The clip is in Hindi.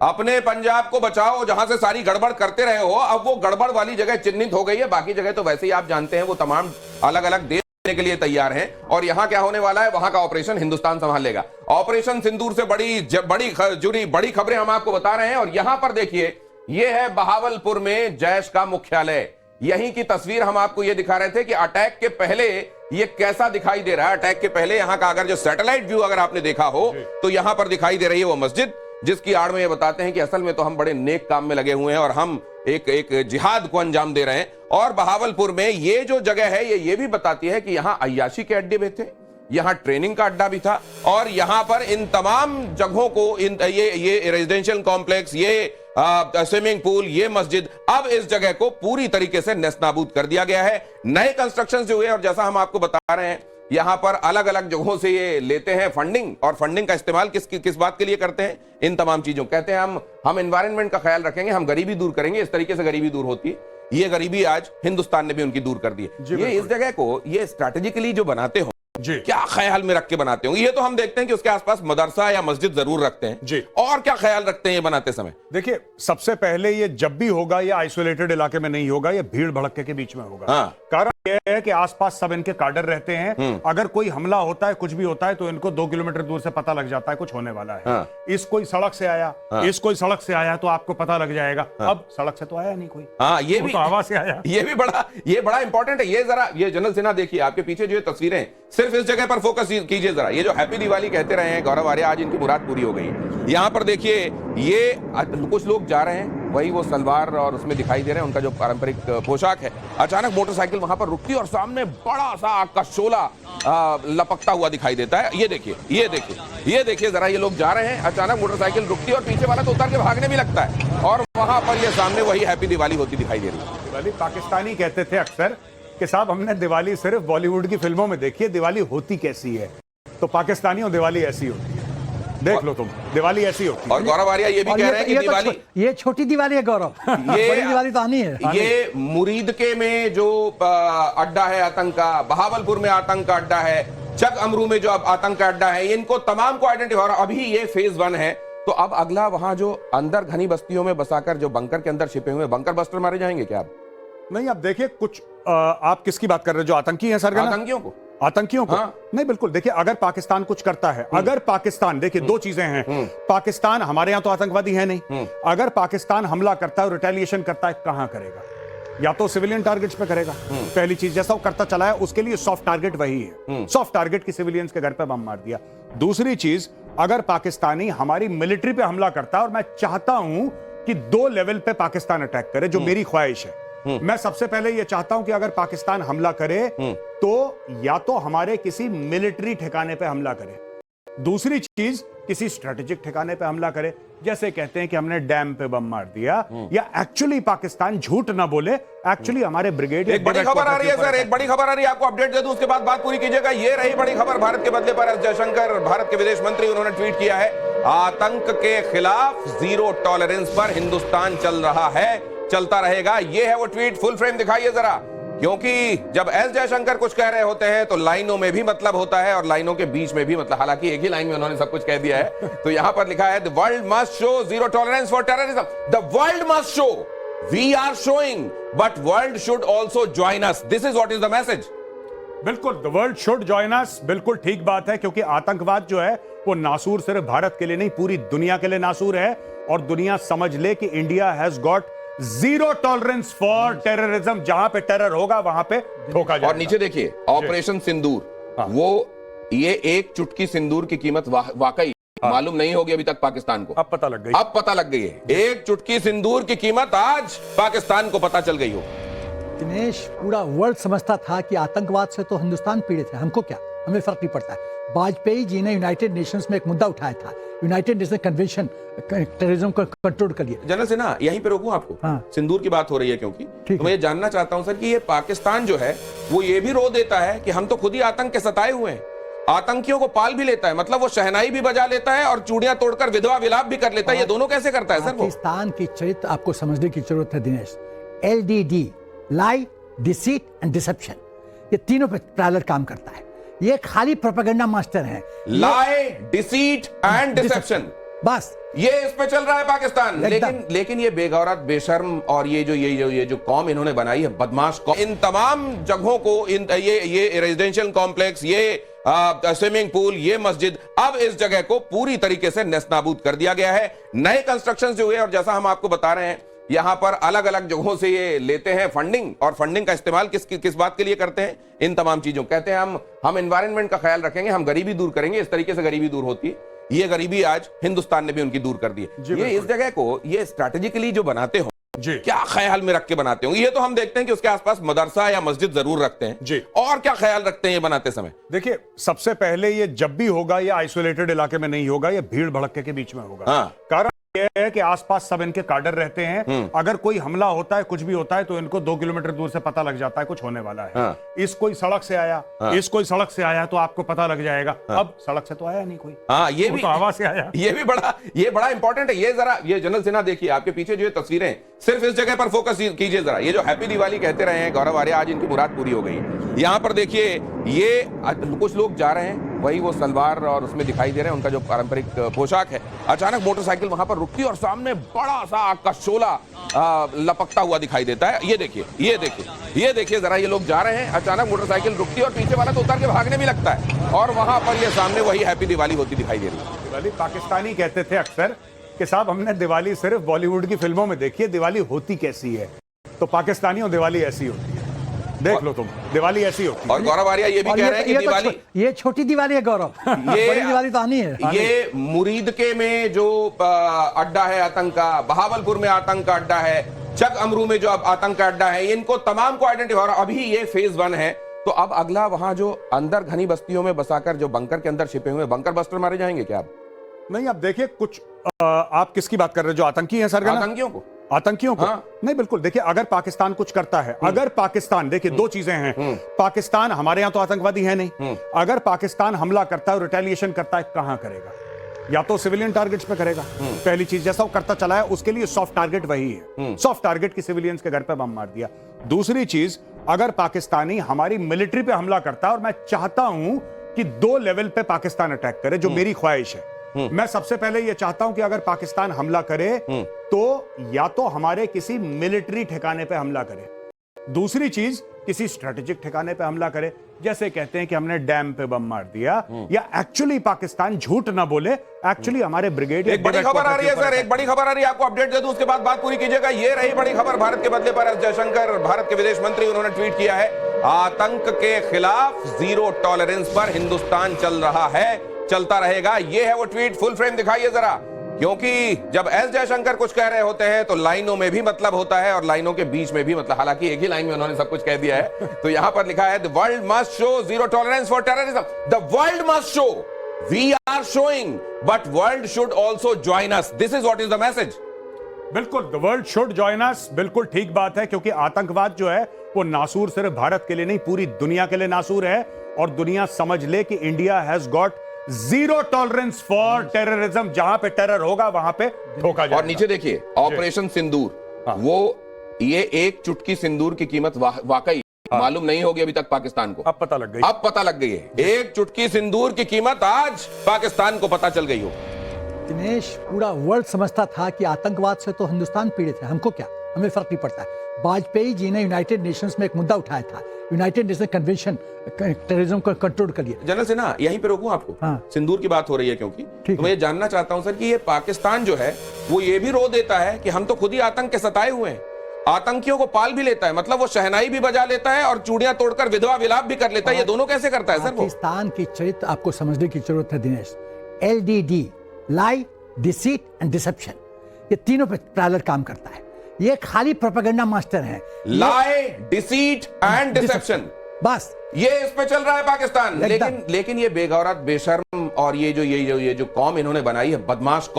अपने पंजाब को बचाओ जहां से सारी गड़बड़ करते रहे हो। अब वो गड़बड़ वाली जगह चिन्हित हो गई है, बाकी जगह तो वैसे ही आप जानते हैं वो तमाम अलग अलग देश के लिए तैयार हैं। और यहां क्या होने वाला है, वहां का ऑपरेशन हिंदुस्तान संभाल लेगा। ऑपरेशन सिंदूर से बड़ी खबरें हम आपको बता रहे हैं। और यहां पर देखिए, ये है बहावलपुर में जैश का मुख्यालय। यहीं की तस्वीर हम आपको ये दिखा रहे थे कि अटैक के पहले ये कैसा दिखाई दे रहा है। अटैक के पहले यहां का अगर जो सैटेलाइट व्यू अगर आपने देखा हो तो यहां पर दिखाई दे रही है वो मस्जिद, जिसकी आड़ में ये बताते हैं कि असल में तो हम बड़े नेक काम में लगे हुए हैं और हम एक जिहाद को अंजाम दे रहे हैं। और बहावलपुर में ये जो जगह है ये भी बताती है कि यहां अय्याशी के अड्डे भी थे, यहां ट्रेनिंग का अड्डा भी था। और यहां पर इन तमाम जगहों को ये रेजिडेंशियल कॉम्प्लेक्स, ये स्विमिंग पूल, ये मस्जिद, अब इस जगह को पूरी तरीके से नेस्तनाबूद कर दिया गया है। नए कंस्ट्रक्शन जो हुए, और जैसा हम आपको बता रहे हैं यहां पर अलग अलग जगहों से ये लेते हैं फंडिंग, और फंडिंग का इस्तेमाल किस बात के लिए करते हैं, इन तमाम चीजों। कहते हैं हम एनवायरनमेंट का ख्याल रखेंगे, हम गरीबी दूर करेंगे। इस तरीके से गरीबी दूर होती है। ये गरीबी आज हिंदुस्तान ने भी उनकी दूर कर दी है। ये इस जगह को ये स्ट्रैटेजिकली जो बनाते हो जी, क्या ख्याल में रख के बनाते होंगे, ये तो हम देखते हैं कि उसके आसपास मदरसा या मस्जिद जरूर रखते हैं जी। और क्या ख्याल रखते हैं ये बनाते समय? देखिए, सबसे पहले ये जब भी होगा ये आइसोलेटेड इलाके में नहीं होगा, ये भीड़ भड़के के बीच में होगा। हाँ। कारण यह है कि आसपास सब इनके काडर रहते हैं। अगर कोई हमला होता है, कुछ भी होता है, तो इनको 2 किलोमीटर दूर से पता लग जाता है कुछ होने वाला है। हाँ। इस कोई सड़क से आया, इस कोई सड़क से आया तो आपको पता लग जाएगा। अब सड़क से तो आया नहीं कोई, हाँ, ये भी तो हवा से आया। ये बड़ा इंपॉर्टेंट है। ये जरा ये जनरल सिन्हा देखिए, आपके पीछे जो तस्वीरें, सिर्फ इस जगह पर फोकस कीजिए जरा। ये जो हैप्पी दिवाली कहते रहे हैं गौरव आर्या, आज इनकी मुराद पूरी हो गई। यहां पर देखिए, ये कुछ लोग जा रहे हैं, वही वो सलवार और उसमें दिखाई दे रहे हैं, उनका जो पारंपरिक पोशाक है। अचानक मोटरसाइकिल वहां पर रुकती है और सामने बड़ा सा आग का शोला लपकता हुआ दिखाई देता है। ये देखिए जरा, ये लोग जा रहे हैं, अचानक मोटरसाइकिल रुकती है और पीछे वाला तो उतर के भागने भी लगता है, और वहां पर ये सामने वही हैप्पी दिवाली होती दिखाई दे रही है। दिवाली पाकिस्तानी कहते थे अक्सर कि साहब हमने दिवाली सिर्फ बॉलीवुड की फिल्मों में देखी है, दिवाली होती कैसी है। तो पाकिस्तानियों दिवाली ऐसी होती है, देख लो तुम, दिवाली ऐसी होती है। और गौरव आर्या ये भी कह रहे हैं कि दिवाली ये छोटी दिवाली है गौरव, ये बड़ी दिवाली तो आनी है। ये मुरीदके में जो अड्डा है आतंक का, बहावलपुर में आतंक का अड्डा है, चक अमरू में जो आतंक का अड्डा है, इनको तमाम को आइडेंटिफाई। और अभी ये फेज 1 है, तो अब अगला वहां जो अंदर घनी बस्तियों में बसाकर जो बंकर के अंदर छिपे हुए बंकर बस्टर मारे जाएंगे क्या? अब नहीं, अब देखिए कुछ आप किसकी बात कर रहे हो, जो आतंकी हैं सरगना? आतंकियों को हाँ। नहीं, बिल्कुल। देखिए, अगर पाकिस्तान कुछ करता है, अगर पाकिस्तान, देखिए 2 चीजें हैं। पाकिस्तान, हमारे यहां तो आतंकवादी है नहीं, अगर पाकिस्तान हमला करता है और रिटेलिएशन करता है, कहां करेगा? या तो सिविलियन टारगेट्स पे करेगा, पहली चीज, जैसा वो करता चला है, उसके लिए सॉफ्ट टारगेट वही है। सॉफ्ट टारगेट की सिविलियंस के घर पे बम मार दिया। दूसरी चीज, अगर पाकिस्तानी हमारी मिलिट्री पे हमला करता है, और मैं चाहता हूं कि 2 लेवल पे पाकिस्तान अटैक करे, जो मेरी ख्वाहिश है। मैं सबसे पहले यह चाहता हूं कि अगर पाकिस्तान हमला करे तो या तो हमारे किसी मिलिट्री ठिकाने पे हमला करे, दूसरी चीज किसी स्ट्रेटेजिक ठिकाने पे हमला करे। जैसे कहते हैं कि हमने डैम पे बम मार दिया, या एक्चुअली पाकिस्तान झूठ ना बोले, एक्चुअली हमारे ब्रिगेड। एक बड़ी खबर आ रही है सर, एक बड़ी खबर आ रही है, आपको अपडेट दे दूं, उसके बाद बात पूरी कीजिएगा। ये रही बड़ी खबर, भारत के बदले पर एस जयशंकर, भारत के विदेश मंत्री, उन्होंने ट्वीट किया है, आतंक के खिलाफ 0 टॉलरेंस पर हिंदुस्तान चल रहा है, चलता रहेगा। ये है वो ट्वीट, फुल फ्रेम दिखाइए जरा, क्योंकि जब एस जयशंकर कुछ कह रहे होते हैं तो लाइनों में भी मतलब होता है और लाइनों के बीच में भी मतलब। हालांकि एक ही लाइन में उन्होंने सब कुछ कह दिया है। तो यहां पर लिखा है, the world must show 0 tolerance for terrorism. The world must show, we are showing, but world should also join us. This is what is the message. बिल्कुल, the world should join us, बिल्कुल ठीक बात है, क्योंकि आतंकवाद जो है वो नासूर सिर्फ भारत के लिए नहीं, पूरी दुनिया के लिए नासूर है। और दुनिया समझ ले कि India has got 0 tolerance for terrorism. जहां पे टेरर होगा वहां पे धोखा जाएगा। और नीचे देखिए, ऑपरेशन सिंदूर, वो ये एक चुटकी सिंदूर की कीमत वाकई मालूम नहीं होगी अभी तक पाकिस्तान को। अब पता लग गई, अब पता लग गई है। एक चुटकी सिंदूर की कीमत आज पाकिस्तान को पता चल गई हो। दिनेश, पूरा वर्ल्ड समझता था कि आतंकवाद से तो हिंदुस्तान पीड़ित है, हमको क्या, हमें फर्क नहीं पड़ता है। वाजपेयी जी ने यूनाइटेड नेशंस में एक मुद्दा उठाया था, यूनाइटेड नेशन कन्वेंशन टेररिज्म को कंट्रोल कर लिया। जनरल सिन्हा, यहीं पे रोकूं आपको? हाँ। सिंदूर की बात हो रही है क्योंकि तो मैं ये जानना चाहता हूं सर कि ये पाकिस्तान जो है वो ये भी रो देता है कि हम तो खुद ही आतंक के सताए हुए हैं, आतंकियों को पाल भी लेता है, मतलब वो शहनाई भी बजा लेता है और चूड़ियां तोड़कर विधवा विलाप भी कर लेता है। ये दोनों कैसे करता है सर? पाकिस्तान की चरित्र आपको समझने की जरूरत है Dinesh. LDD, lie, deceit and deception, ये तीनों पे पैरेलल काम करता है। ये खाली प्रोपेगेंडा मास्टर है। लाई, डिसीट एंड डिसेप्शन, बस ये इस पे चल रहा है पाकिस्तान। एकदम। लेकिन ये बेगौरत, बेशर्म और ये जो कौम इन्होंने बनाई है, बदमाश कौम, इन तमाम जगहों को, ये रेजिडेंशियल कॉम्प्लेक्स, ये स्विमिंग पूल, ये मस्जिद, अब इस जगह को पूरी तरीके से नेस्तनाबूद कर दिया गया है। नए कंस्ट्रक्शन जो हुए, और जैसा हम आपको बता रहे हैं, यहां पर अलग अलग जगहों से ये लेते हैं फंडिंग, और फंडिंग का इस्तेमाल किस बात के लिए करते हैं? इन तमाम चीजों, कहते हैं हम एनवायरनमेंट का ख्याल रखेंगे, हम गरीबी दूर करेंगे। इस तरीके से गरीबी दूर होती है। ये गरीबी आज हिंदुस्तान ने भी उनकी दूर कर दी है। ये इस जगह को ये स्ट्रैटेजिकली जो बनाते हो, क्या ख्याल में रख के बनाते होंगे? ये तो हम देखते हैं कि उसके आसपास मदरसा या मस्जिद जरूर रखते हैं जी। और क्या ख्याल रखते हैं ये बनाते समय? देखिए, सबसे पहले ये जब भी होगा, ये आइसोलेटेड इलाके में नहीं होगा, ये भीड़ भड़के के बीच में होगा। हाँ। कारण ये है कि आसपास सब इनके काडर रहते हैं। अगर कोई हमला होता है, कुछ भी होता है, तो इनको 2 किलोमीटर दूर से पता लग जाता है कुछ होने वाला है। हाँ। इस कोई सड़क से आया, इस कोई सड़क से आया, तो आपको पता लग जाएगा। अब सड़क से तो आया नहीं कोई, हाँ, ये भी तो हवा से आया। ये बड़ा इंपॉर्टेंट है। ये जरा, ये जनरल सिन्हा देखिए, आपके पीछे जो ये तस्वीरें, सिर्फ इस जगह पर फोकस कीजिए जरा। ये जो हैप्पी दिवाली कहते रहे हैं गौरव आर्या, आज इनकी मुराद पूरी हो गई है। यहां पर देखिए, ये कुछ लोग जा रहे हैं, वही वो सलवार और उसमें दिखाई दे रहे हैं, उनका जो पारंपरिक पोशाक है। अचानक मोटरसाइकिल वहां पर रुकती है और सामने बड़ा सा आग का शोला लपकता हुआ दिखाई देता है। ये देखिए जरा, ये लोग जा रहे हैं, अचानक मोटरसाइकिल रुकती है और पीछे वाला तो उतर के भागने भी लगता है, और वहां पर ये सामने वही हैप्पी दिवाली होती दिखाई दे रही है। दिवाली पाकिस्तानी कहते थे अक्सर कि साहब, हमने दिवाली सिर्फ बॉलीवुड की फिल्मों में देखी है, दिवाली होती कैसी है? तो पाकिस्तानियों दिवाली ऐसी होती है, देख लो तुम, दिवाली ऐसी होती है। और गौरव आर्या ये भी कह रहे हैं कि दिवाली, ये छोटी दिवाली है गौरव, बड़ी दिवाली तो आनी है। ये मुरीदके में जो अड्डा है आतंक का, बहावलपुर में आतंक का अड्डा है, चक अमरू में जो आतंक का अड्डा है, इनको तमाम को आइडेंटिफाई। और अभी ये फेज 1 है, तो अब अगला वहां जो अंदर घनी बस्तियों में बसाकर जो बंकर के अंदर छिपे हुए बंकर बस्टर मारे जाएंगे क्या? अब नहीं, अब देखिए, कुछ आप किसकी बात कर रहे हैं? जो आतंकी हैं सरगना, आतंकियों को? हाँ। नहीं, बिल्कुल। देखिए, अगर पाकिस्तान कुछ करता है, अगर पाकिस्तान, देखिए, 2 चीजें हैं। पाकिस्तान, हमारे यहां तो आतंकवादी है नहीं, अगर पाकिस्तान हमला करता है, रिटेलिएशन करता है, कहां करेगा? या तो सिविलियन टारगेट्स पे करेगा, पहली चीज, जैसा वो करता चला है, उसके लिए सॉफ्ट टारगेट वही है। सॉफ्ट टारगेट की सिविलियंस के घर पे बम मार दिया। दूसरी चीज, अगर पाकिस्तानी हमारी मिलिट्री पे हमला करता है, और मैं चाहता हूं कि 2 लेवल पे पाकिस्तान अटैक करे, जो मेरी ख्वाहिश है। मैं सबसे पहले यह चाहता हूं कि अगर पाकिस्तान हमला करे, तो या तो हमारे किसी मिलिट्री ठिकाने पे हमला करे, दूसरी चीज किसी स्ट्रेटेजिक ठिकाने पे हमला करे, जैसे कहते हैं कि हमने डैम पे बम मार दिया, या एक्चुअली पाकिस्तान झूठ ना बोले, एक्चुअली हमारे ब्रिगेड। एक बड़ी खबर आ रही है सर, एक बड़ी खबर आ रही है, आपको अपडेट दे दूं, उसके बाद बात पूरी कीजिएगा। ये रही बड़ी खबर, भारत के बदले पर एस जयशंकर, भारत के विदेश मंत्री, उन्होंने ट्वीट किया है, आतंक के खिलाफ 0 टॉलरेंस पर हिंदुस्तान चल रहा है, चलता रहेगा। ये है वो ट्वीट, फुल फ्रेम दिखाइए जरा, क्योंकि जब एस जयशंकर कुछ कह रहे होते हैं तो लाइनों में भी मतलब होता है और लाइनों के बीच में भी मतलब, हालांकि एक ही लाइन में उन्होंने सब कुछ कह दिया है। तो यहां पर लिखा है, the world must show 0 tolerance for terrorism. The world must show, we are showing, but world should also join us. This is what is the message. बिल्कुल, the world should join us, बिल्कुल ठीक बात है, क्योंकि आतंकवाद जो है वो नासूर सिर्फ भारत के लिए नहीं, पूरी दुनिया के लिए नासूर है। और दुनिया समझ ले कि India has got 0 tolerance for terrorism. जहां पे टेरर होगा वहां पे ठोका जाएगा। और नीचे देखिए, ऑपरेशन सिंदूर, वो ये एक चुटकी सिंदूर की कीमत वाकई मालूम नहीं होगी अभी तक पाकिस्तान को, अब पता लग गई, अब पता लग गई है। एक चुटकी सिंदूर की कीमत आज पाकिस्तान को पता चल गई हो। दिनेश, पूरा वर्ल्ड समझता था कि आतंकवाद से तो हिंदुस्तान पीड़ित है, हमको क्या, हमें फर्क नहीं पड़ता है। वाजपेयी जी ने यूनाइटेड नेशंस में एक मुद्दा उठाया था, यूनाइटेड नेशन कन्वेंशन, टेररिज्म को कंट्रोल करिए। जनरल सिन्हा, यहीं पे रोकूं आपको? हाँ। सिंदूर की बात हो रही है, क्योंकि तो मैं ये जानना चाहता हूं सर कि ये पाकिस्तान जो है वो ये भी रो देता है कि हम तो खुद ही आतंक के सताए हुए हैं, आतंकियों को पाल भी लेता है, मतलब वो शहनाई भी बजा लेता है और चूड़ियां तोड़कर विधवा विलाप भी कर लेता है। ये दोनों कैसे करता है सर? वो पाकिस्तान की चरित्र आपको समझने की जरूरत है Dinesh. LDD, lie, deceit and deception, ये तीनों पे पैरेलल काम करता है। ये खाली प्रोपेगेंडा मास्टर है। लाई, डिसीट एंड डिसेप्शन, बस ये इस पे चल रहा है पाकिस्तान। लेकिन ये बेगौरत, बेशर्म और ये जो कौम इन्होंने बनाई है, बदमाश कौम,